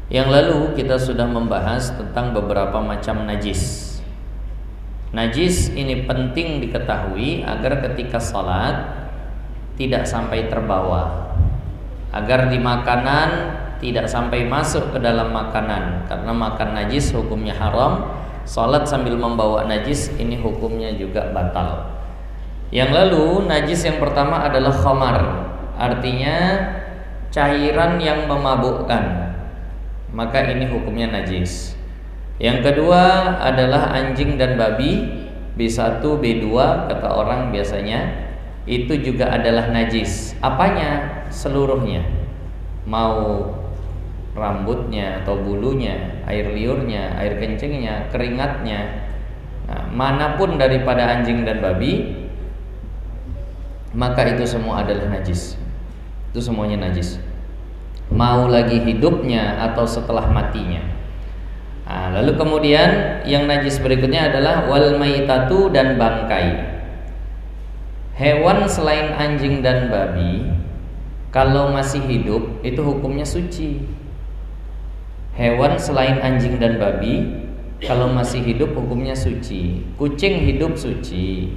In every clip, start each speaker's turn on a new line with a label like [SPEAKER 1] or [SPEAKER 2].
[SPEAKER 1] Yang lalu kita sudah membahas tentang beberapa macam najis. Najis ini penting diketahui agar ketika salat tidak sampai terbawa, agar di makanan tidak sampai masuk ke dalam makanan, karena makan najis hukumnya haram. Salat sambil membawa najis ini hukumnya juga batal. Yang lalu najis yang pertama adalah khamar, artinya cairan yang memabukkan, maka ini hukumnya najis. Yang kedua adalah anjing dan babi, B1, B2 kata orang biasanya, itu juga adalah najis. Apanya? Seluruhnya. Mau rambutnya atau bulunya, air liurnya, air kencingnya, keringatnya, manapun daripada anjing dan babi, maka itu semua adalah najis. Itu semuanya najis. Mau lagi hidupnya atau setelah matinya. Lalu kemudian yang najis berikutnya adalah wal maitatu, dan bangkai. Hewan selain anjing dan babi kalau masih hidup itu hukumnya suci. Hewan selain anjing dan babi kalau masih hidup hukumnya suci. Kucing hidup suci.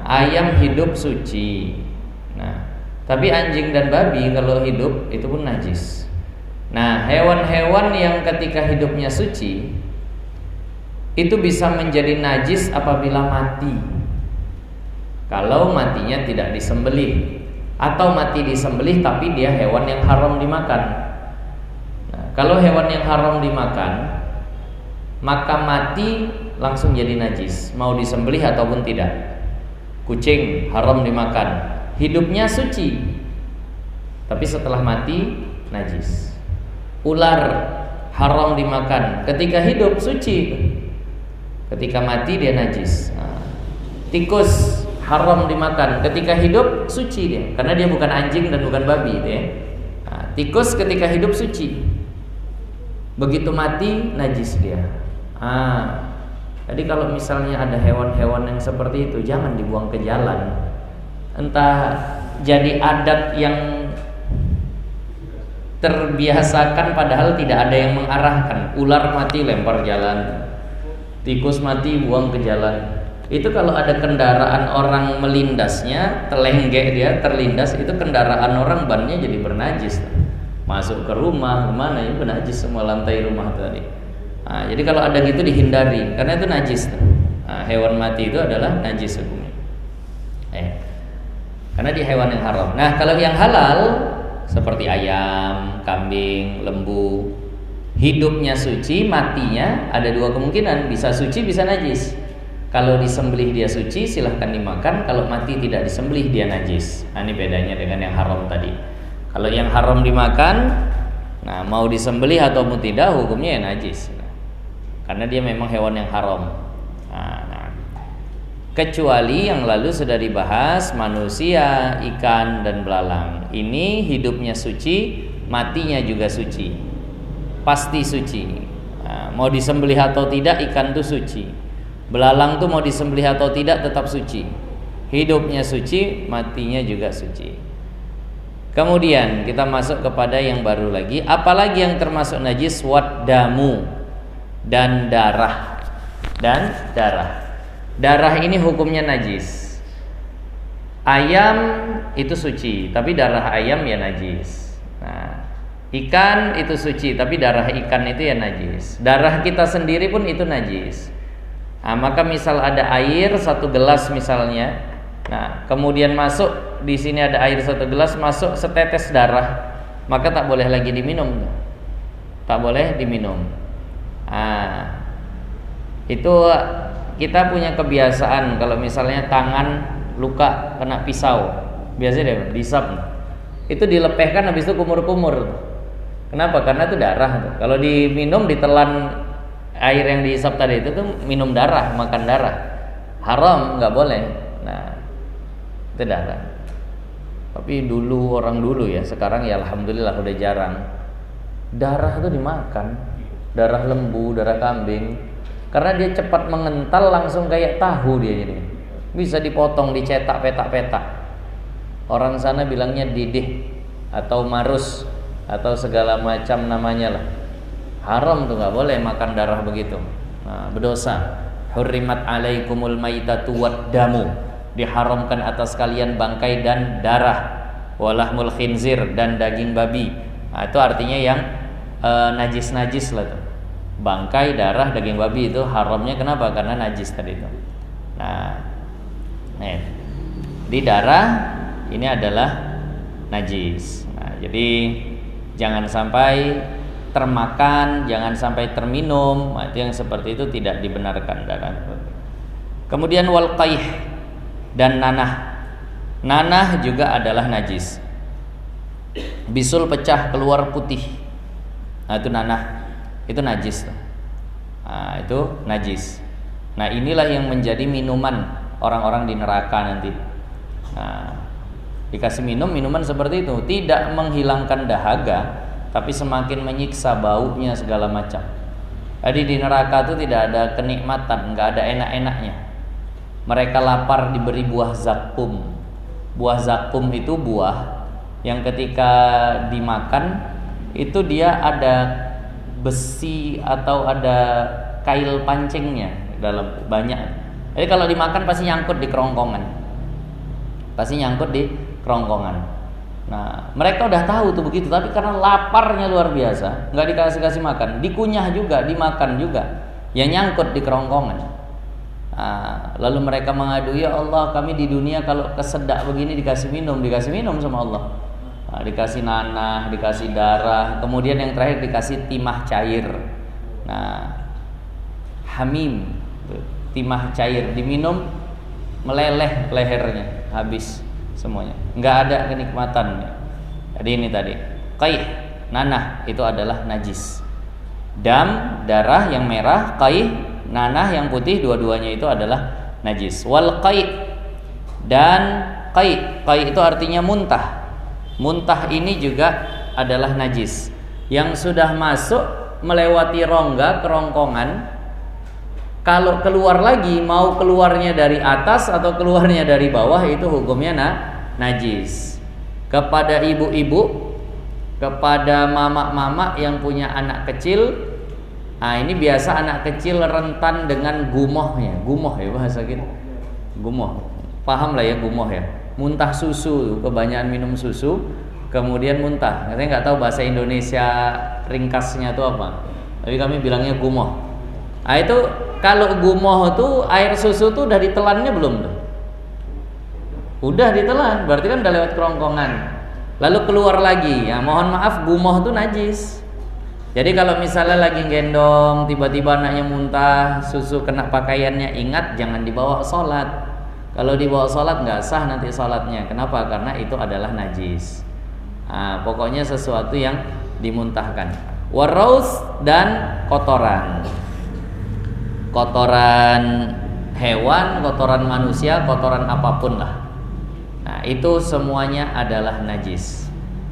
[SPEAKER 1] Ayam hidup suci. Tapi anjing dan babi kalau hidup itu pun najis. Hewan-hewan yang ketika hidupnya suci itu bisa menjadi najis apabila mati. Kalau matinya tidak disembelih, atau mati disembelih tapi dia hewan yang haram dimakan. Kalau hewan yang haram dimakan, maka mati langsung jadi najis, mau disembelih ataupun tidak. Kucing haram dimakan, hidupnya suci, tapi setelah mati najis. Ular haram dimakan, ketika hidup suci, ketika mati dia najis. Tikus haram dimakan, ketika hidup suci dia, karena dia bukan anjing dan bukan babi itu ya. Tikus ketika hidup suci, begitu mati najis dia. Jadi kalau misalnya ada hewan-hewan yang seperti itu, jangan dibuang ke jalan. Entah jadi adat yang terbiasakan padahal tidak ada yang mengarahkan. Ular mati lempar jalan, tikus mati buang ke jalan. Itu kalau ada kendaraan orang melindasnya, telenggek dia, terlindas, itu kendaraan orang bannya jadi bernajis. Masuk ke rumah, kemana ya bernajis semua lantai rumah tadi. Jadi kalau ada gitu dihindari, karena itu najis. Hewan mati itu adalah najis hukumnya. Karena dia hewan yang haram. Kalau yang halal seperti ayam, kambing, lembu, hidupnya suci, matinya ada dua kemungkinan, bisa suci, bisa najis. Kalau disembelih dia suci, silahkan dimakan. Kalau mati tidak disembelih dia najis. Ini bedanya dengan yang haram tadi. Kalau yang haram dimakan, mau disembelih ataupun tidak, hukumnya ya najis. Karena dia memang hewan yang haram. Kecuali yang lalu sudah dibahas, manusia, ikan, dan belalang. Ini hidupnya suci, matinya juga suci. Pasti suci. Mau disembelih atau tidak, ikan itu suci. Belalang tuh mau disembelih atau tidak tetap suci. Hidupnya suci, matinya juga suci. Kemudian kita masuk kepada yang baru lagi. Apalagi yang termasuk najis? Waddamu, dan darah. Darah ini hukumnya najis. Ayam itu suci, tapi darah ayam ya najis. Ikan itu suci, tapi darah ikan itu ya najis. Darah kita sendiri pun itu najis. Maka misal ada air 1 gelas misalnya, kemudian masuk di sini ada air 1 gelas, masuk setetes darah, maka tak boleh lagi diminum. Tak boleh diminum. Itu kita punya kebiasaan kalau misalnya tangan luka kena pisau, biasanya disap, itu dilepehkan, habis itu kumur-kumur. Kenapa? Karena itu darah. Kalau diminum, ditelan air yang dihisap tadi itu tuh minum darah, makan darah, haram, nggak boleh. Itu darah. Tapi orang dulu ya, sekarang ya alhamdulillah udah jarang. Darah itu dimakan, darah lembu, darah kambing, karena dia cepat mengental, langsung kayak tahu dia jadi. Bisa dipotong, dicetak petak-petak. Orang sana bilangnya didih atau marus. atau segala macam namanya lah. Haram tuh, nggak boleh makan darah begitu. Nah, berdosa. Hurrimat alaikumul maitatu wad damu, diharamkan atas kalian bangkai dan darah. Walahmul khinzir, dan daging babi. Nah, itu artinya yang najis-najis lah tuh. Bangkai, darah, daging babi itu haramnya kenapa? Karena najis tadi itu. Nah, di darah ini adalah najis. Nah, jadi jangan sampai termakan, jangan sampai terminum. Nah, itu yang seperti itu tidak dibenarkan darah. Kemudian wal qaih, dan nanah. Nanah juga adalah najis. Bisul pecah keluar putih. Nah, itu nanah. Itu najis. Nah, itu najis. Nah, inilah yang menjadi minuman orang-orang di neraka nanti. Nah, dikasih minuman seperti itu, tidak menghilangkan dahaga, tapi semakin menyiksa, baunya segala macam. Jadi di neraka itu tidak ada kenikmatan, nggak ada enak-enaknya. Mereka lapar diberi buah zakum. Buah zakum itu buah yang ketika dimakan itu dia ada besi atau ada kail pancingnya dalam banyak. Jadi kalau dimakan pasti nyangkut di kerongkongan. Nah, mereka udah tahu tuh begitu, tapi karena laparnya luar biasa, nggak dikasih makan, dikunyah juga, dimakan juga, ya nyangkut di kerongkongan. Nah, lalu mereka mengadu, ya Allah, kami di dunia kalau kesedak begini dikasih minum sama Allah. Nah, dikasih nanah, dikasih darah, kemudian yang terakhir dikasih timah cair. Nah, hamim, timah cair, diminum meleleh lehernya, habis semuanya, nggak ada kenikmatannya. Jadi ini tadi qaih, nanah itu adalah najis. Dam, darah yang merah, qaih, nanah yang putih, dua-duanya itu adalah najis. Wal qaih, dan qaih itu artinya muntah. Muntah ini juga adalah najis. Yang sudah masuk melewati rongga kerongkongan, kalau keluar lagi, mau keluarnya dari atas atau keluarnya dari bawah, itu hukumnya najis. Kepada ibu-ibu, kepada mama-mama yang punya anak kecil, nah ini biasa anak kecil rentan dengan gumoh ya bahasa gitu. Gumoh, paham lah ya gumoh ya. Muntah susu, kebanyakan minum susu, kemudian muntah. Katanya nggak tahu bahasa Indonesia ringkasnya itu apa, tapi kami bilangnya gumoh. Nah itu kalau gumoh tuh air susu tuh udah ditelannya belum tuh? Udah ditelan, berarti kan udah lewat kerongkongan. Lalu keluar lagi, ya mohon maaf, gumoh tuh najis. Jadi kalau misalnya lagi gendong, tiba-tiba anaknya muntah, susu kena pakaiannya, ingat jangan dibawa sholat. Kalau dibawa sholat nggak sah nanti sholatnya. Kenapa? Karena itu adalah najis. Nah, pokoknya sesuatu yang dimuntahkan. Waraus, dan kotoran. Kotoran hewan, kotoran manusia, kotoran apapun lah. Nah, itu semuanya adalah najis.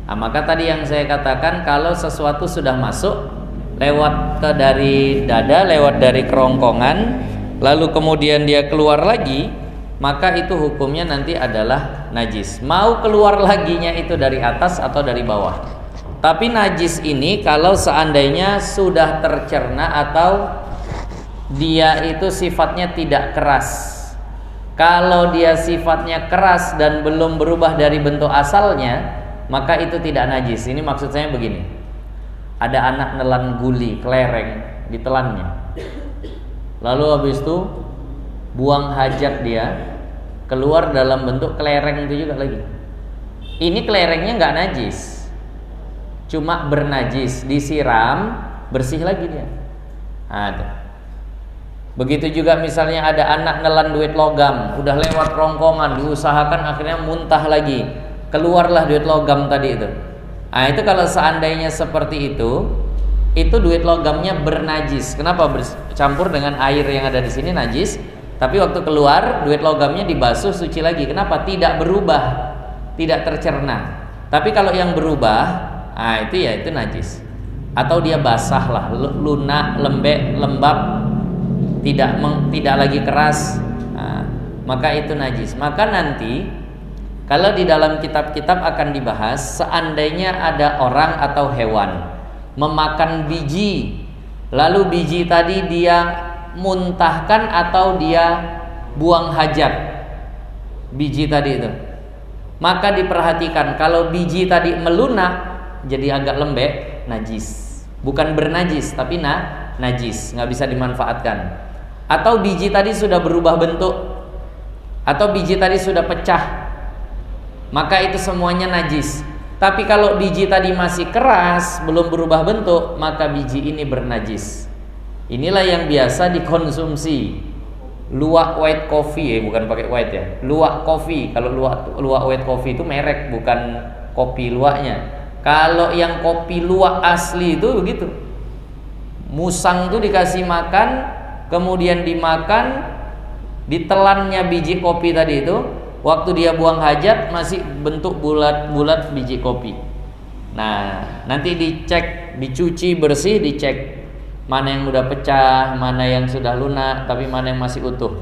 [SPEAKER 1] Nah, maka tadi yang saya katakan, kalau sesuatu sudah masuk lewat dari dada, lewat dari kerongkongan, lalu kemudian dia keluar lagi, maka itu hukumnya nanti adalah najis. Mau keluar laginya itu dari atas atau dari bawah. Tapi najis ini kalau seandainya sudah tercerna atau dia itu sifatnya tidak keras. Kalau dia sifatnya keras dan belum berubah dari bentuk asalnya, maka itu tidak najis. Ini maksud saya begini. Ada anak nelan guli, kelereng, ditelannya. Lalu habis itu buang hajat dia, keluar dalam bentuk kelereng itu juga lagi. Ini kelerengnya nggak najis, cuma bernajis, disiram, bersih lagi dia. Nah, tuh. Begitu juga misalnya ada anak nelan duit logam, udah lewat rongkongan, diusahakan akhirnya muntah lagi, keluarlah duit logam tadi itu. Nah itu kalau seandainya seperti itu duit logamnya bernajis. Kenapa? Bercampur dengan air yang ada di sini najis, tapi waktu keluar duit logamnya dibasuh suci lagi. Kenapa? Tidak berubah, tidak tercerna. Tapi kalau yang berubah, nah itu ya itu najis. Atau dia basah lah, lunak, lembek, lembab, tidak lagi keras, nah, maka itu najis. Maka nanti Kalau di dalam kitab-kitab akan dibahas, seandainya ada orang atau hewan memakan biji, lalu biji tadi dia muntahkan atau dia buang hajat, biji tadi itu, maka diperhatikan kalau biji tadi melunak jadi agak lembek, najis. Bukan bernajis tapi najis, nggak bisa dimanfaatkan. Atau biji tadi sudah berubah bentuk, atau biji tadi sudah pecah, maka itu semuanya najis. Tapi kalau biji tadi masih keras, belum berubah bentuk, maka biji ini bernajis. Inilah yang biasa dikonsumsi. Luwak white coffee, bukan pakai white ya. Luwak coffee. Kalau luwak white coffee itu merek, bukan kopi luwaknya. Kalau yang kopi luwak asli itu begitu. Musang itu dikasih makan, kemudian dimakan, ditelannya biji kopi tadi itu, waktu dia buang hajat masih bentuk bulat-bulat biji kopi. Nah, nanti dicek, dicuci bersih, dicek mana yang udah pecah, mana yang sudah lunak, tapi mana yang masih utuh.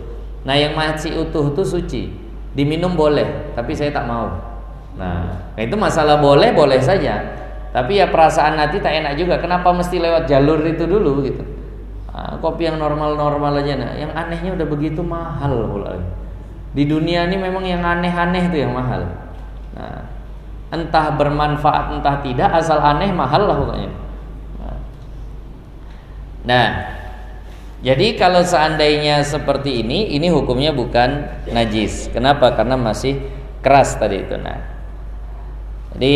[SPEAKER 1] Nah, yang masih utuh itu suci, diminum boleh, tapi saya tak mau. Nah, itu masalah boleh saja. Tapi ya perasaan hati tak enak juga. Kenapa mesti lewat jalur itu dulu gitu? Nah, kopi yang normal-normal aja. Nah, yang anehnya udah begitu mahal pula. Di dunia ini memang yang aneh-aneh itu yang mahal. Nah, entah bermanfaat entah tidak, asal aneh mahal lah pokoknya. Nah, jadi kalau seandainya seperti ini hukumnya bukan najis. Kenapa? Karena masih keras tadi itu. Nah, jadi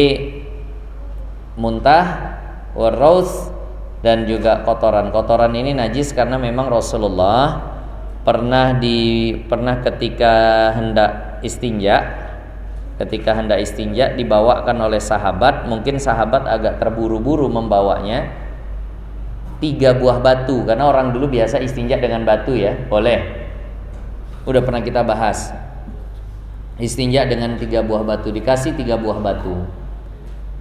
[SPEAKER 1] muntah, warraus, dan juga kotoran ini najis karena memang Rasulullah pernah ketika hendak istinja dibawakan oleh sahabat. Mungkin sahabat agak terburu-buru membawanya 3 buah batu, karena orang dulu biasa istinja dengan batu ya, boleh. Udah pernah kita bahas. Istinja dengan 3 buah batu, dikasih 3 buah batu.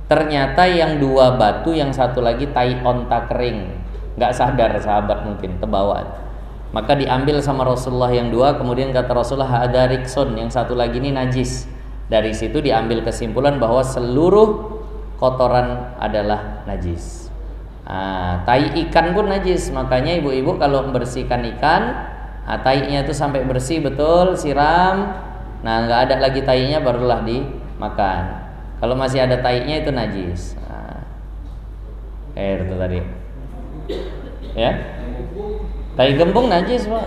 [SPEAKER 1] Ternyata yang 2 batu, yang satu lagi tai onta kering. Gak sadar sahabat mungkin, terbawa. Maka diambil sama Rasulullah yang 2, kemudian kata Rasulullah ada rikson, yang satu lagi ini najis. Dari situ diambil kesimpulan bahwa seluruh kotoran adalah najis. Tai ikan pun najis, makanya ibu-ibu kalau membersihkan ikan, tainya itu sampai bersih betul, siram. Nah, nggak ada lagi tainya barulah dimakan. Kalau masih ada tainya itu najis. Itu tadi. Ya. Tai gembung najis, Pak.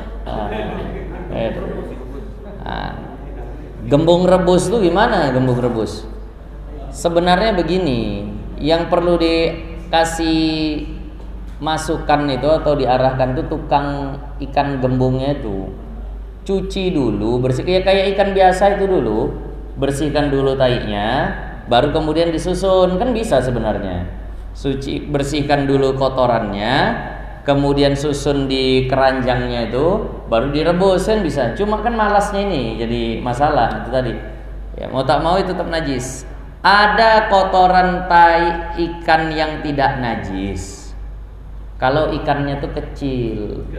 [SPEAKER 1] Gembung rebus itu gimana gembung rebus? Sebenarnya begini, yang perlu dikasih masukan itu atau diarahkan itu tukang ikan gembungnya itu. Cuci dulu, bersih kayak ikan biasa itu dulu, bersihkan dulu tainya, baru kemudian disusun, kan bisa sebenarnya. Bersihkan dulu kotorannya, kemudian susun di keranjangnya itu, baru direbus kan bisa. Cuma kan malasnya ini jadi masalah itu tadi. Ya, mau tak mau itu tetap najis. Ada kotoran tai ikan yang tidak najis. Kalau ikannya tuh kecil.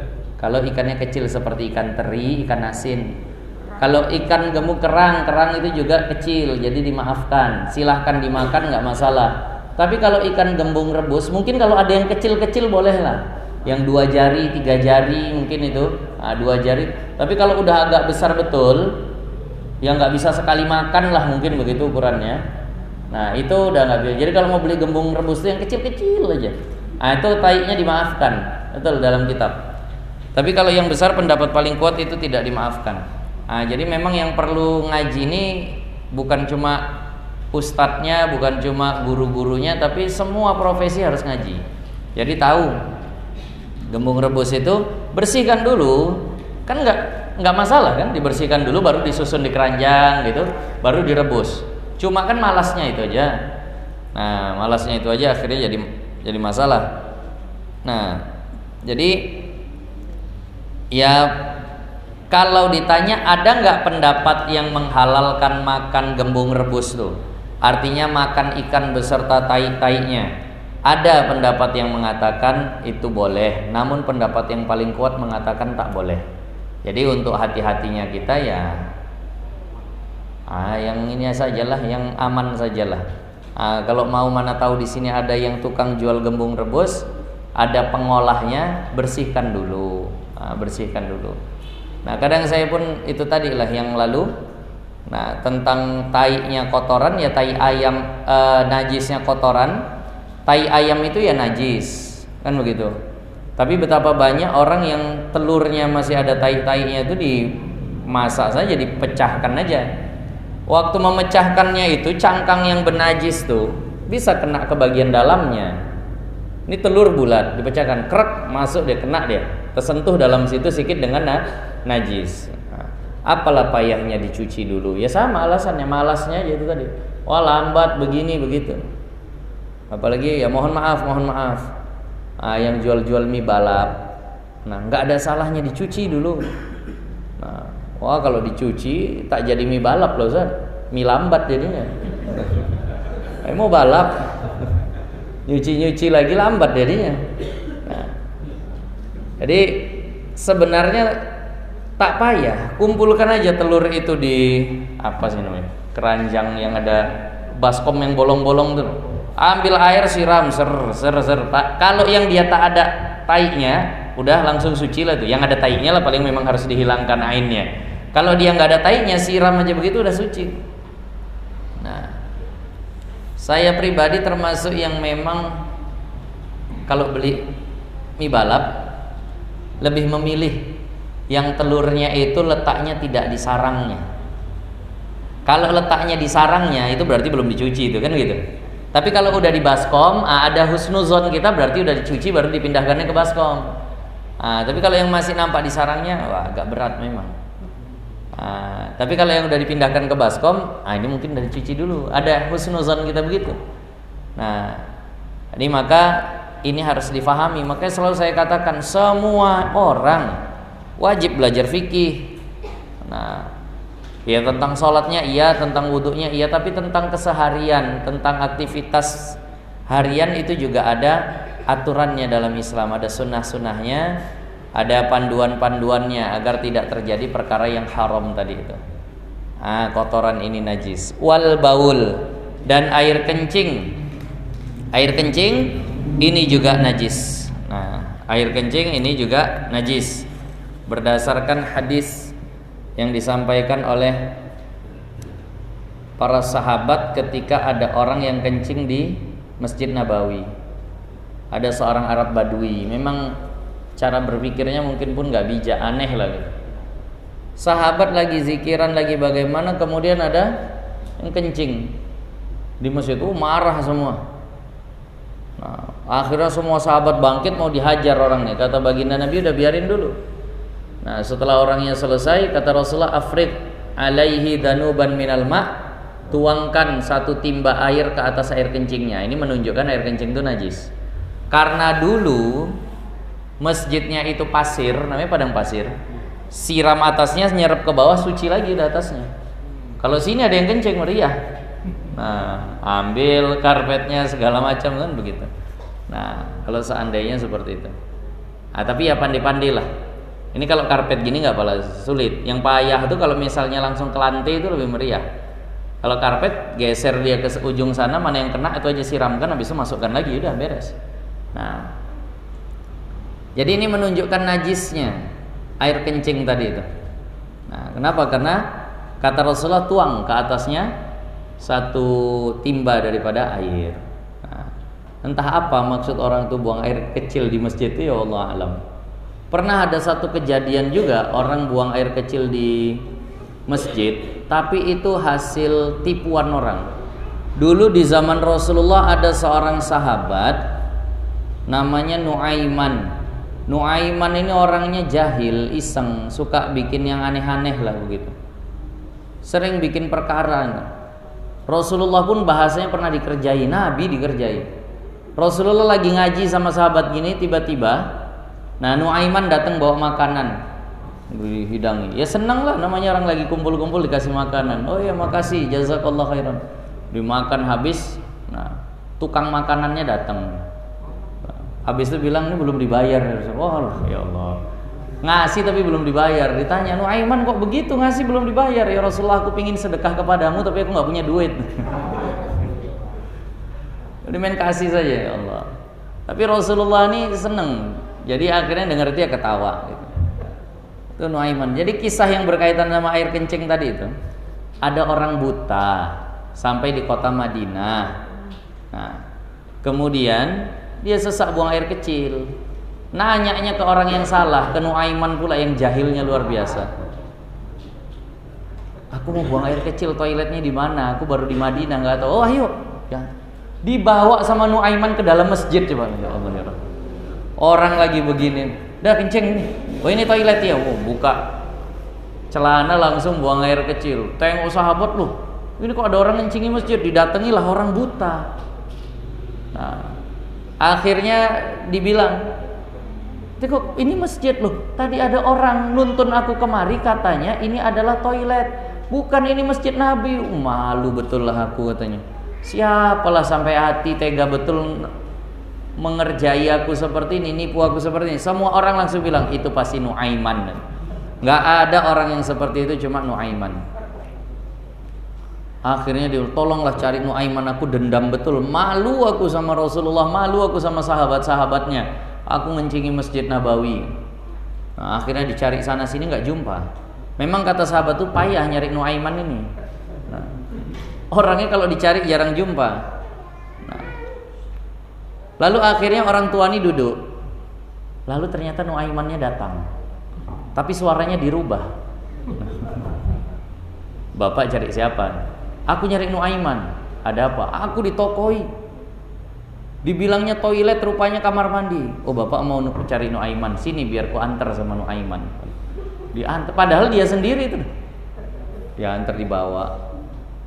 [SPEAKER 1] Kalau ikannya kecil seperti ikan teri, ikan asin. Kalau ikan gemuk kerang itu juga kecil, jadi dimaafkan. Silahkan dimakan, nggak masalah. Tapi kalau ikan gembung rebus, mungkin kalau ada yang kecil-kecil boleh lah. Yang 2 jari, 3 jari mungkin itu, 2 jari. Tapi kalau udah agak besar betul, yang nggak bisa sekali makan lah mungkin begitu ukurannya. Nah itu udah nggak bisa. Jadi kalau mau beli gembung rebus itu yang kecil-kecil aja. Itu tainya dimaafkan, betul dalam kitab. Tapi kalau yang besar pendapat paling kuat itu tidak dimaafkan. Jadi memang yang perlu ngaji ini bukan cuma ustadznya, bukan cuma guru-gurunya, tapi semua profesi harus ngaji. Jadi tahu gembung rebus itu bersihkan dulu, kan nggak masalah kan, dibersihkan dulu baru disusun di keranjang gitu, baru direbus. Cuma kan malasnya itu aja. Nah malasnya itu aja akhirnya jadi masalah. Nah jadi ya kalau ditanya ada nggak pendapat yang menghalalkan makan gembung rebus tuh, artinya makan ikan beserta tai-tainya. Ada pendapat yang mengatakan itu boleh, namun pendapat yang paling kuat mengatakan tak boleh. Jadi untuk hati-hatinya kita ya Yang ini sajalah, yang aman sajalah. Kalau mau, mana tahu di sini ada yang tukang jual gembung rebus, ada pengolahnya, bersihkan dulu. Bersihkan dulu. Nah, kadang saya pun itu tadilah yang lalu. Nah, tentang tainya kotoran, ya tai ayam, najisnya kotoran. Tai ayam itu ya najis, kan begitu. Tapi betapa banyak orang yang telurnya masih ada tai-tainya itu dimasak saja, dipecahkan aja. Waktu memecahkannya itu cangkang yang bernajis tuh bisa kena ke bagian dalamnya. Ini telur bulat dipecahkan, krek, masuk dia, kena dia, tersentuh dalam situ sedikit dengan najis. Apalah payahnya dicuci dulu? Ya sama alasannya, malasnya aja itu tadi. Wah, lambat begini begitu. Apalagi ya mohon maaf. Yang jual-jual mie balap, nah nggak ada salahnya dicuci dulu. Nah, wah kalau dicuci tak jadi mie balap loh Ustaz, mie lambat jadinya. Mau balap, nyuci lagi lambat jadinya. Nah, jadi sebenarnya tak payah, kumpulkan aja telur itu di apa sih namanya, keranjang yang ada baskom yang bolong-bolong tuh. Ambil air, siram, ser. Kalau yang dia tak ada tainya, udah langsung suci lah tuh. Yang ada tainya lah paling memang harus dihilangkan ainnya. Kalau dia nggak ada tainya, siram aja begitu udah suci. Nah, saya pribadi termasuk yang memang kalau beli mie balap lebih memilih yang telurnya itu letaknya tidak di sarangnya. Kalau letaknya di sarangnya itu berarti belum dicuci, itu kan gitu. Tapi kalau udah di baskom, ada husnuzon kita, berarti udah dicuci baru dipindahkannya ke baskom. Tapi kalau yang masih nampak di sarangnya, wah agak berat memang. Tapi kalau yang udah dipindahkan ke baskom, ini mungkin udah dicuci dulu. Ada husnuzon kita begitu. Nah, jadi maka ini harus difahami. Makanya selalu saya katakan semua orang wajib belajar fikih. Nah, ya tentang sholatnya iya, tentang wudhunya iya, tapi tentang keseharian, tentang aktivitas harian itu juga ada aturannya dalam Islam, ada sunnah-sunnahnya, ada panduan-panduannya agar tidak terjadi perkara yang haram tadi itu. Kotoran ini najis. Wal baul, dan air kencing. Air kencing ini juga najis. Nah, air kencing ini juga najis berdasarkan hadis yang disampaikan oleh para sahabat ketika ada orang yang kencing di Masjid Nabawi. Ada seorang Arab Badui, memang cara berpikirnya mungkin pun nggak bijak, aneh lagi. Sahabat lagi zikiran, lagi bagaimana, kemudian ada yang kencing di masjid itu, marah semua. Nah, akhirnya semua sahabat bangkit mau dihajar orangnya. Kata baginda Nabi, udah biarin dulu. Nah, setelah orangnya selesai, kata Rasulullah, afrid alaihi danuban minal ma', tuangkan satu timba air ke atas air kencingnya. Ini menunjukkan air kencing itu najis. Karena dulu masjidnya itu pasir, namanya padang pasir. Siram atasnya, nyerap ke bawah, suci lagi di atasnya. Kalau sini ada yang kencing, meriah. Nah, ambil karpetnya segala macam kan begitu. Nah, kalau seandainya seperti itu. Tapi ya pandai-pandai lah. Ini kalau karpet gini nggak apalah sulit. Yang payah itu kalau misalnya langsung ke lantai itu lebih meriah. Kalau karpet geser dia ke ujung sana, mana yang kena itu aja siramkan, habis itu masukkan lagi, udah beres. Nah, jadi ini menunjukkan najisnya air kencing tadi itu. Nah, kenapa? Karena kata Rasulullah, tuang ke atasnya satu timba daripada air. Nah, entah apa maksud orang itu buang air kecil di masjid itu, ya Allah alam. Pernah ada satu kejadian juga, orang buang air kecil di masjid, tapi itu hasil tipuan orang. Dulu di zaman Rasulullah ada seorang sahabat namanya Nuaiman. Nuaiman ini orangnya jahil, iseng, suka bikin yang aneh-aneh lah begitu. Sering bikin perkara. Rasulullah pun bahasanya pernah dikerjai, Nabi dikerjai. Rasulullah lagi ngaji sama sahabat gini, tiba-tiba Nuaiman datang bawa makanan, dihidangi. Ya senang lah, namanya orang lagi kumpul-kumpul dikasih makanan. Oh ya makasih, jazakallah khairan. Dimakan habis, tukang makanannya datang. Habis itu bilang, ini belum dibayar. Oh ya Allah, ngasih tapi belum dibayar. Ditanya, Nuaiman kok begitu ngasih belum dibayar? Ya Rasulullah, aku pingin sedekah kepadamu tapi aku nggak punya duit. Jadi main kasih saja ya Allah. Tapi Rasulullah ini seneng. Jadi akhirnya dengar dia ketawa. Gitu. Itu Nuaiman. Jadi kisah yang berkaitan sama air kencing tadi itu, ada orang buta sampai di kota Madinah. Nah, kemudian dia sesak buang air kecil. Nanyanya ke orang yang salah, ke Nuaiman pula yang jahilnya luar biasa. Aku mau buang air kecil, toiletnya di mana? Aku baru di Madinah, nggak tahu. Oh ayo, ya. Dibawa sama Nuaiman ke dalam masjid coba. Ya Allah ya Rabb. Orang lagi begini, dah kencing nih. Oh ini toilet ya, oh, buka celana langsung buang air kecil. Tengok sahabat lu, ini kok ada orang ngencingi masjid, didatangilah orang buta. Nah, akhirnya dibilang, kok ini masjid loh, tadi ada orang nuntun aku kemari katanya ini adalah toilet, bukan ini masjid Nabi. Malu betul lah aku katanya. Siapalah sampai hati tega betul mengerjai aku seperti ini, nipu aku seperti ini. Semua orang langsung bilang itu pasti Nuaiman. Nggak ada orang yang seperti itu, cuma Nuaiman. Akhirnya dia, tolonglah cari Nuaiman, aku dendam betul, malu aku sama Rasulullah, malu aku sama sahabat-sahabatnya, aku ngencingi Masjid Nabawi. Nah, akhirnya dicari sana sini nggak jumpa. Memang kata sahabat tuh payah nyari Nuaiman ini. Nah, orangnya kalau dicari jarang jumpa. Nah, lalu akhirnya orang tua ini duduk. Lalu ternyata Nuaimannya datang, tapi suaranya dirubah. Bapak cari siapa? Aku nyari Nuaiman. Ada apa? Aku ditokoi. Dibilangnya toilet, rupanya kamar mandi. Oh bapak mau cari Nuaiman, sini biar ku antar sama Nuaiman. Diantar, padahal dia sendiri itu. Diantar, dibawa.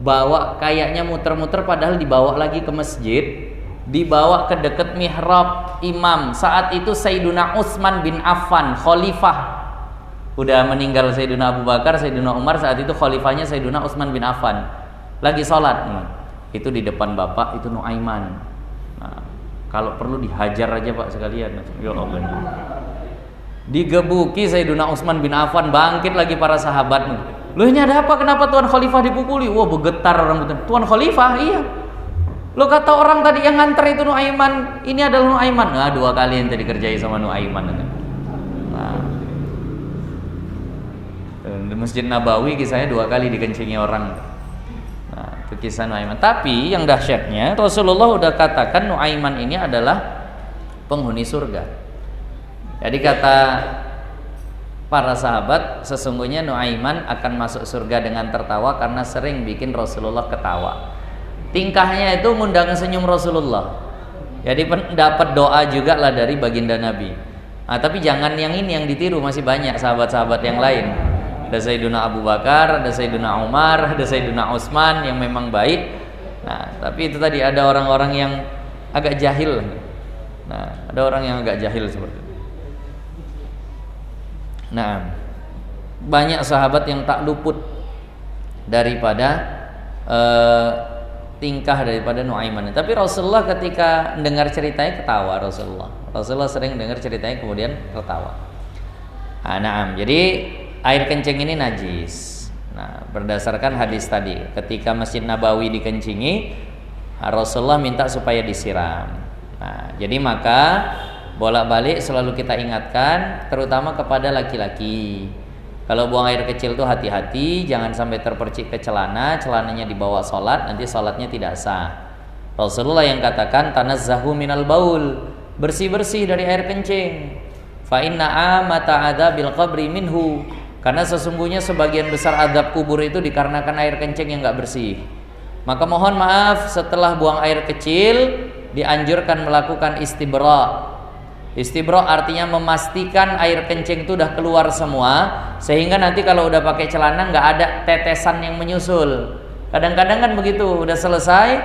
[SPEAKER 1] Bawa kayaknya muter-muter, padahal dibawa lagi ke masjid. Dibawa ke dekat mihrab imam. Saat itu Sayyiduna Utsman bin Affan, khalifah. Udah meninggal Sayyiduna Abu Bakar, Sayyiduna Umar, saat itu khalifahnya Sayyiduna Utsman bin Affan. Lagi sholat. Itu di depan bapak, itu Nuaiman. Nah, kalau perlu dihajar aja pak sekalian. Ya Allah. Digebuki Sayyiduna Utsman bin Affan, bangkit lagi para sahabat. Loh ini ada apa? Kenapa Tuan Khalifah dipukuli? Wah bergetar orang betul. Tuan Khalifah? Iya. Lo kata orang tadi yang nganter itu Nuaiman, ini adalah Nuaiman. Nah, 2 kali yang tadi kerjai sama Nuaiman. Nah, di Masjid Nabawi kisahnya 2 kali dikencingi orang. Nah, itu kisah Nuaiman. Tapi yang dahsyatnya Rasulullah udah katakan Nuaiman ini adalah penghuni surga. Jadi kata para sahabat, sesungguhnya Nuaiman akan masuk surga dengan tertawa karena sering bikin Rasulullah ketawa. Tingkahnya itu ngundang senyum Rasulullah. Jadi dapat doa juga lah dari baginda Nabi. Nah, tapi jangan yang ini yang ditiru, masih banyak sahabat-sahabat yang lain. Ada Sayyiduna Abu Bakar, ada Sayyiduna Umar, ada Sayyiduna Utsman yang memang baik. Nah, tapi itu tadi ada orang-orang yang agak jahil. Nah, ada orang yang agak jahil seperti itu. Nah, banyak sahabat yang tak luput daripada tingkah daripada Nuaiman. Tapi Rasulullah ketika dengar ceritanya ketawa. Rasulullah sering dengar ceritanya kemudian tertawa. Nah, jadi air kencing ini najis. Nah, berdasarkan hadis tadi, ketika Masjid Nabawi dikencingi, Rasulullah minta supaya disiram. Nah, jadi maka bolak-balik selalu kita ingatkan, terutama kepada laki-laki. Kalau buang air kecil tuh hati-hati, jangan sampai terpercik ke celana, celananya dibawa sholat, nanti sholatnya tidak sah. Rasulullah yang katakan, tanazzahu minal baul, bersih-bersih dari air kencing. Fa inna amata adzabil qabri minhu, karena sesungguhnya sebagian besar adab kubur itu dikarenakan air kencing yang enggak bersih. Maka mohon maaf, setelah buang air kecil dianjurkan melakukan istibra. Istibra artinya memastikan air kencing itu udah keluar semua, sehingga nanti kalau udah pakai celana nggak ada tetesan yang menyusul. Kadang-kadang kan begitu, udah selesai,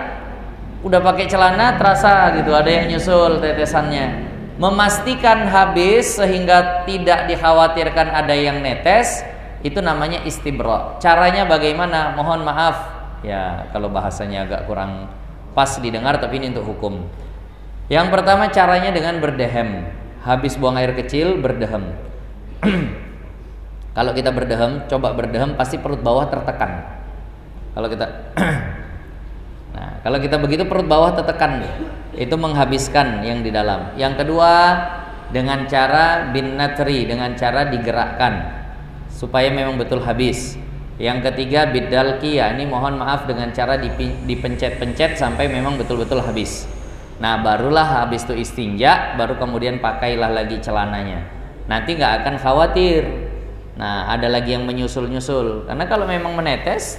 [SPEAKER 1] udah pakai celana terasa gitu ada yang nyusul tetesannya. Memastikan habis sehingga tidak dikhawatirkan ada yang netes, itu namanya istibra. Caranya bagaimana? Mohon maaf ya kalau bahasanya agak kurang pas didengar, tapi ini untuk hukum. Yang pertama caranya dengan berdehem. Habis buang air kecil berdehem. Kalau kita berdehem, coba berdehem pasti perut bawah tertekan. Kalau kita Nah, kalau kita begitu perut bawah tertekan, itu menghabiskan yang di dalam. Yang kedua, dengan cara bin natri, dengan cara digerakkan supaya memang betul habis. Yang ketiga bidalki, ya ini mohon maaf dengan cara dipencet-pencet sampai memang betul-betul habis. Nah, barulah habis itu istinja, baru kemudian pakailah lagi celananya. Nanti nggak akan khawatir. Nah, ada lagi yang menyusul-nyusul. Karena kalau memang menetes,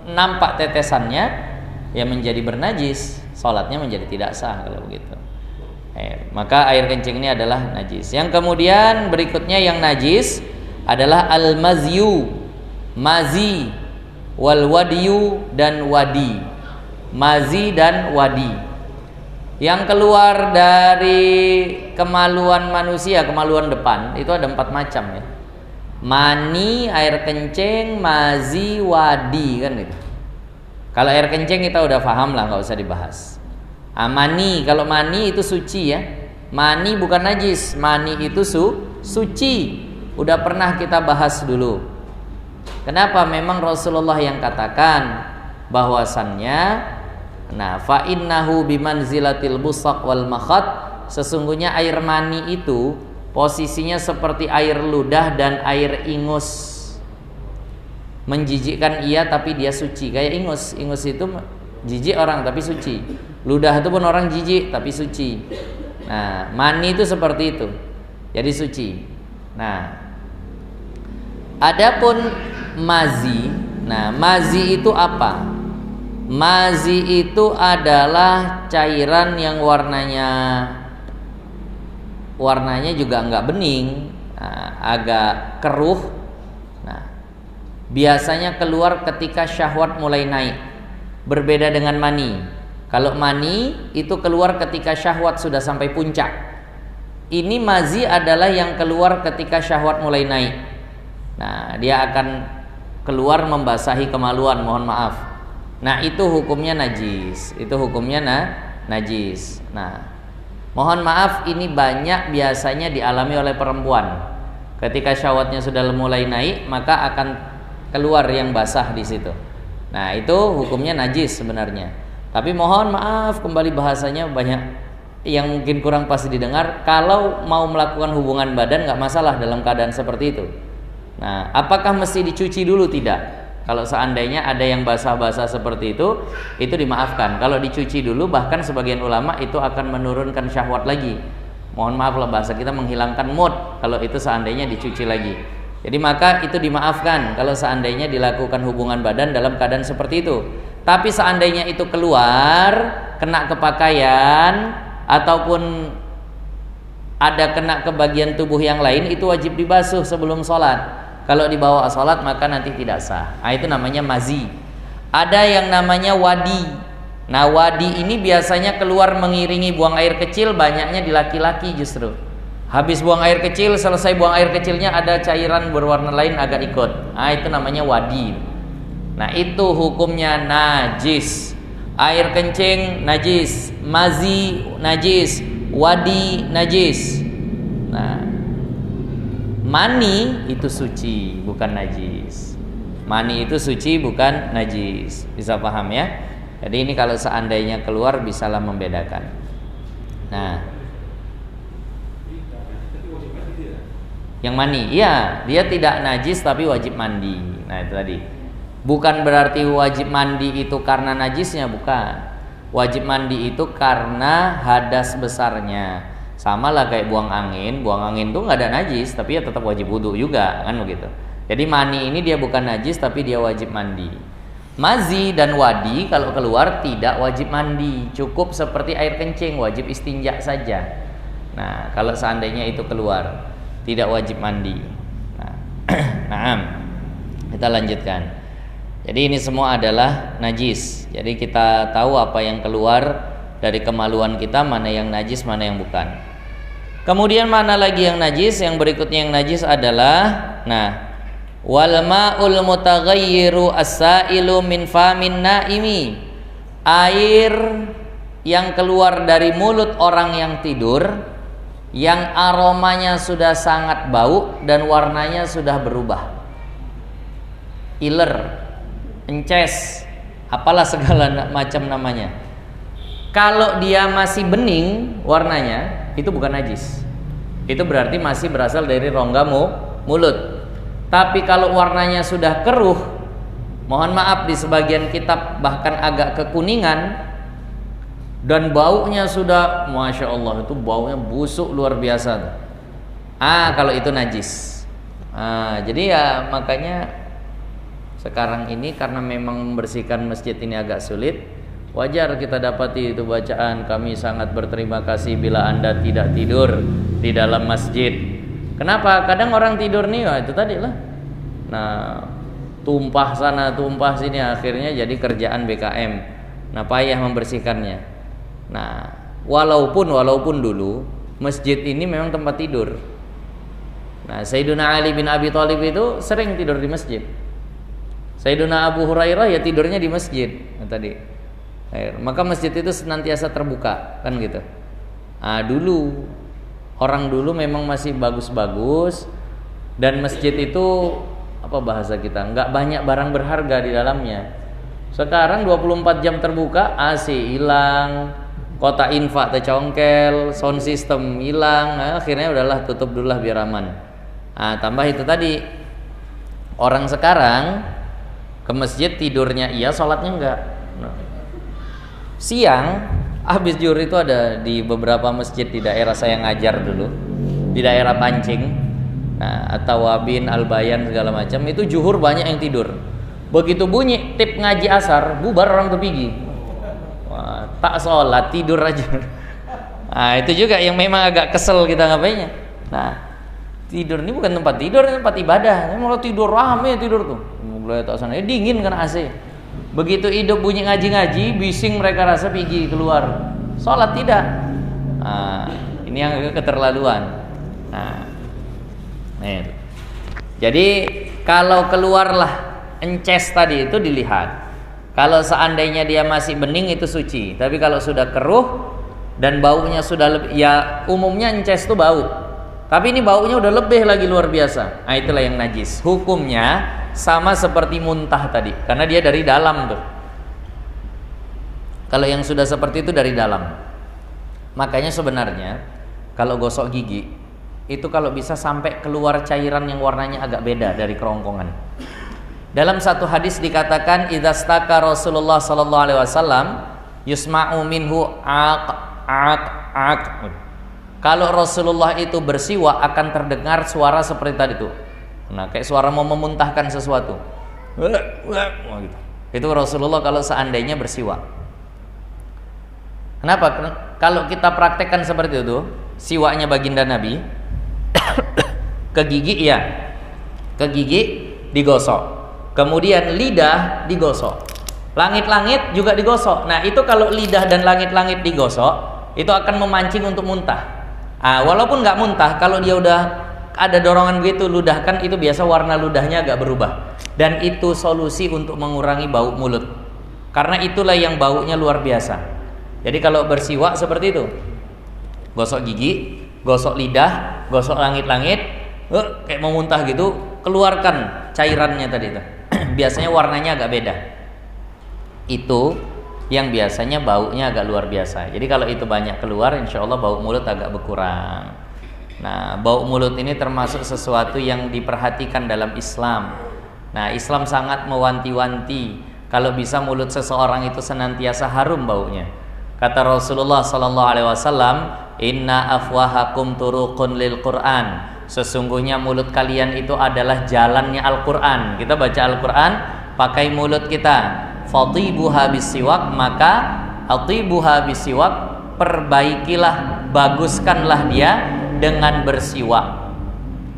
[SPEAKER 1] nampak tetesannya, ya menjadi bernajis, sholatnya menjadi tidak sah kalau begitu. Maka air kencing ini adalah najis. Yang kemudian berikutnya yang najis adalah al-mazyu, mazi, wal wadiyu dan wadi. Mazi dan wadi yang keluar dari kemaluan manusia, kemaluan depan, itu ada 4 macam ya. Mani, air kencing, mazi, wadi, kan gitu. Kalau air kencing kita udah paham lah, nggak usah dibahas. Mani, kalau mani itu suci ya. Mani bukan najis, mani itu suci. Udah pernah kita bahas dulu. Kenapa? Memang Rasulullah yang katakan bahwasannya, nah, fa innahu bimanzilatil busaq wal makhat, sesungguhnya air mani itu posisinya seperti air ludah dan air ingus. Menjijikkan iya tapi dia suci, kayak ingus. Ingus itu jijik orang tapi suci. Ludah itu pun orang jijik tapi suci. Nah, mani itu seperti itu, jadi suci. Nah, adapun mazi, nah mazi itu apa? Mazi itu adalah cairan yang warnanya juga enggak bening, agak keruh. Nah, biasanya keluar ketika syahwat mulai naik. Berbeda dengan mani. Kalau mani itu keluar ketika syahwat sudah sampai puncak. Ini mazi adalah yang keluar ketika syahwat mulai naik. Nah, dia akan keluar membasahi kemaluan, mohon maaf. Nah, itu hukumnya najis. Itu hukumnya najis. Nah, mohon maaf, ini banyak biasanya dialami oleh perempuan. Ketika syahwatnya sudah mulai naik, maka akan keluar yang basah di situ. Nah, itu hukumnya najis sebenarnya. Tapi mohon maaf, kembali bahasanya banyak yang mungkin kurang pasti didengar. Kalau mau melakukan hubungan badan nggak masalah dalam keadaan seperti itu. Nah, apakah mesti dicuci dulu? Tidak. Kalau seandainya ada yang basah-basah seperti itu dimaafkan. Kalau dicuci dulu, bahkan sebagian ulama itu akan menurunkan syahwat lagi. Mohon maaf lah bahasa kita, menghilangkan mood kalau itu seandainya dicuci lagi. Jadi maka itu dimaafkan kalau seandainya dilakukan hubungan badan dalam keadaan seperti itu. Tapi seandainya itu keluar, kena ke pakaian ataupun ada kena ke bagian tubuh yang lain, itu wajib dibasuh sebelum sholat. Kalau dibawa sholat maka nanti tidak sah. Nah, itu namanya mazi. Ada yang namanya wadi. Nah, wadi ini biasanya keluar mengiringi buang air kecil, banyaknya di laki-laki justru. Habis buang air kecil, selesai buang air kecilnya ada cairan berwarna lain agak ikut. Nah, itu namanya wadi. Nah, itu hukumnya najis. Air kencing najis, mazi najis, wadi najis. Nah, mani itu suci, bukan najis. Mani itu suci, bukan najis. Bisa paham ya? Jadi ini kalau seandainya keluar bisalah membedakan. Nah, yang mani, iya, dia tidak najis tapi wajib mandi. Nah, itu tadi. Bukan berarti wajib mandi itu karena najisnya, bukan. Wajib mandi itu karena hadas besarnya. Sama lah kayak buang angin itu nggak ada najis, tapi ya tetap wajib wudu juga, kan begitu. Jadi mani ini dia bukan najis tapi dia wajib mandi. Mazi dan wadi kalau keluar tidak wajib mandi, cukup seperti air kencing, wajib istinja saja. Nah, kalau seandainya itu keluar tidak wajib mandi. Nah, kita lanjutkan. Jadi ini semua adalah najis. Jadi kita tahu apa yang keluar dari kemaluan kita, mana yang najis, mana yang bukan. Kemudian mana lagi yang najis? Yang berikutnya yang najis adalah, nah, wal ma'ul mutaghayyiru as-sa'ilu min famin naimi. Air yang keluar dari mulut orang yang tidur yang aromanya sudah sangat bau dan warnanya sudah berubah, iler, ences, apalah segala macam namanya. Kalau dia masih bening warnanya, itu bukan najis. Itu berarti masih berasal dari rongga mulut. Tapi kalau warnanya sudah keruh, mohon maaf di sebagian kitab bahkan agak kekuningan, dan baunya sudah, masya Allah, itu baunya busuk luar biasa. Kalau itu najis. Jadi ya makanya sekarang ini karena memang membersihkan masjid ini agak sulit, wajar kita dapati itu bacaan, kami sangat berterima kasih bila Anda tidak tidur di dalam masjid. Kenapa? Kadang orang tidur nih, itu tadi lah. Nah, tumpah sana tumpah sini, akhirnya jadi kerjaan BKM. Nah, payah membersihkannya. Nah, walaupun dulu masjid ini memang tempat tidur. Nah, Sayyiduna Ali bin Abi Thalib itu sering tidur di masjid. Sayyiduna Abu Hurairah ya tidurnya di masjid. Nah, tadi. Maka masjid itu senantiasa terbuka, kan gitu. Dulu orang dulu memang masih bagus-bagus, dan masjid itu apa bahasa kita, nggak banyak barang berharga di dalamnya. Sekarang 24 jam terbuka, AC hilang, kota infak tercongkel, sound system hilang, akhirnya udahlah tutup dulu lah biar aman. Tambah itu tadi, orang sekarang ke masjid tidurnya iya, sholatnya enggak. Siang habis zuhur itu ada di beberapa masjid di daerah saya ngajar dulu, di daerah Pancing, atau Wabin, Albayan segala macam, itu zuhur banyak yang tidur. Begitu bunyi tip ngaji asar, bubar orang tuh pergi. Tak sholat, tidur aja. Itu juga yang memang agak kesel kita ngapainnya. Tidur ini bukan tempat tidur, ini tempat ibadah. Kalau tidur rame tidur tuh, mulai tak sana, dingin kan AC. Begitu hidup bunyi ngaji-ngaji, bising mereka rasa pergi keluar. Sholat tidak. Ini yang keterlaluan. Jadi kalau keluarlah ences tadi itu dilihat. Kalau seandainya dia masih bening itu suci. Tapi kalau sudah keruh dan baunya sudah lebih, ya umumnya ences itu bau. Tapi ini baunya udah lebih lagi luar biasa. Itulah yang najis. Hukumnya sama seperti muntah tadi, karena dia dari dalam tuh. Kalau yang sudah seperti itu dari dalam. Makanya sebenarnya kalau gosok gigi itu kalau bisa sampai keluar cairan yang warnanya agak beda dari kerongkongan. Dalam satu hadis dikatakan, idzastaka Rasulullah sallallahu alaihi wasallam yusma'u minhu aq. Kalau Rasulullah itu bersiwak akan terdengar suara seperti tadi tuh. Kayak suara mau memuntahkan sesuatu. Itu Rasulullah kalau seandainya bersiwak. Kenapa? Kalau kita praktekkan seperti itu, siwaknya baginda Nabi, ke gigi iya, ke gigi digosok, kemudian lidah digosok, langit-langit juga digosok. Nah itu kalau lidah dan langit-langit digosok, itu akan memancing untuk muntah. Walaupun nggak muntah, kalau dia udah ada dorongan begitu, ludahkan, itu biasa warna ludahnya agak berubah, dan itu solusi untuk mengurangi bau mulut, karena itulah yang baunya luar biasa. Jadi kalau bersiwak seperti itu, gosok gigi, gosok lidah, gosok langit-langit, kayak mau muntah gitu, keluarkan cairannya tadi itu. Biasanya warnanya agak beda. Itu yang biasanya baunya agak luar biasa. Jadi kalau itu banyak keluar, insya Allah bau mulut agak berkurang. Nah, bau mulut ini termasuk sesuatu yang diperhatikan dalam Islam. Nah, Islam sangat mewanti-wanti kalau bisa mulut seseorang itu senantiasa harum baunya. Kata Rasulullah sallallahu alaihi wasallam, "Inna afwahakum turuqun lil Qur'an." Sesungguhnya mulut kalian itu adalah jalannya Al-Qur'an. Kita baca Al-Qur'an pakai mulut kita. Fatibuha bisiwak, maka atibuha bisiwak, perbaikilah, baguskanlah dia dengan bersiwak.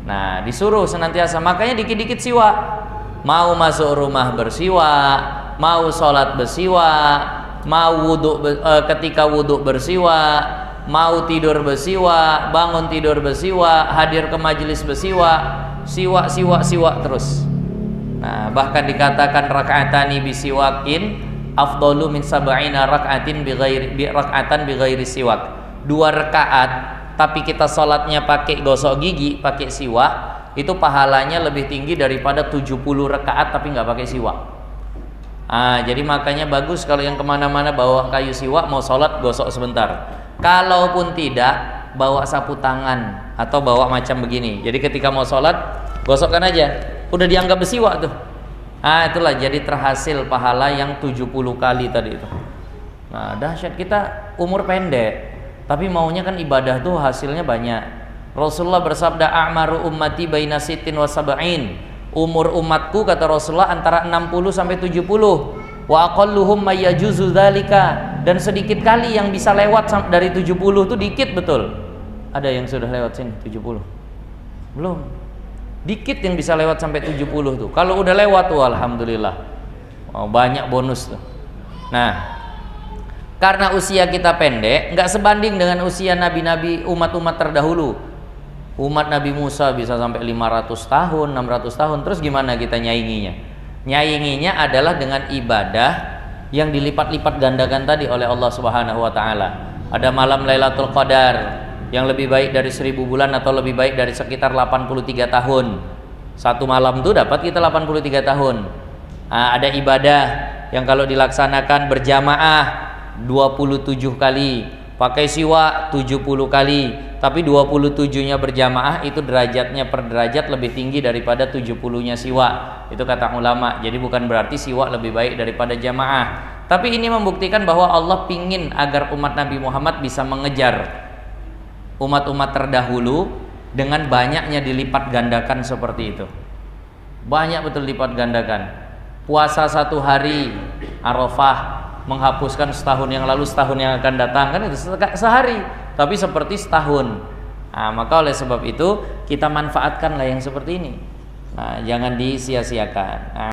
[SPEAKER 1] Nah, disuruh senantiasa, makanya dikit-dikit siwak. Mau masuk rumah bersiwak, mau sholat bersiwak, mau ketika wudhu bersiwak, mau tidur bersiwak, bangun tidur bersiwak, hadir ke majelis bersiwak, siwak terus. Nah, bahkan dikatakan raka'atani bisiwakin afdalu min sab'ina raka'atin bighairi siwak. 2 rakaat tapi kita sholatnya pakai gosok gigi, pakai siwak, itu pahalanya lebih tinggi daripada 70 rakaat tapi nggak pakai siwak. Jadi makanya bagus kalau yang kemana-mana bawa kayu siwak, mau sholat gosok sebentar. Kalaupun tidak, bawa sapu tangan atau bawa macam begini. Jadi ketika mau sholat, gosokkan aja, udah dianggap bersiwak tuh. Itulah jadi terhasil pahala yang 70 kali tadi itu. Nah, dahsyat, kita umur pendek, tapi maunya kan ibadah tuh hasilnya banyak. Rasulullah bersabda, a'maru ummati baina sittin wa sab'in. Umur umatku kata Rasulullah antara 60 sampai 70. Wa aqalluhum may yajuzu dzalika. Dan sedikit kali yang bisa lewat dari 70 tuh dikit betul. Ada yang sudah lewat sini 70? Belum. Dikit yang bisa lewat sampai 70 tuh. Kalau udah lewat tuh alhamdulillah. Banyak bonus tuh. Nah, karena usia kita pendek, nggak sebanding dengan usia nabi-nabi umat-umat terdahulu. Umat Nabi Musa bisa sampai 500 tahun, 600 tahun. Terus gimana kita nyainginya? Nyainginya adalah dengan ibadah yang dilipat-lipat gandakan tadi oleh Allah Subhanahu wa taala. Ada malam Lailatul Qadar yang lebih baik dari 1000 bulan atau lebih baik dari sekitar 83 tahun. Satu malam tuh dapat kita 83 tahun. Ada ibadah yang kalau dilaksanakan berjamaah 27 kali, pakai siwak 70 kali, tapi 27-nya berjamaah itu derajatnya per derajat lebih tinggi daripada 70-nya siwak. Itu kata ulama. Jadi bukan berarti siwak lebih baik daripada jamaah. Tapi ini membuktikan bahwa Allah pingin agar umat Nabi Muhammad bisa mengejar umat-umat terdahulu dengan banyaknya dilipat gandakan seperti itu. Banyak betul lipat gandakan. Puasa 1 hari Arafah menghapuskan setahun yang lalu, setahun yang akan datang, kan itu sehari, tapi seperti setahun. Maka oleh sebab itu kita manfaatkanlah yang seperti ini. Jangan disia-siakan.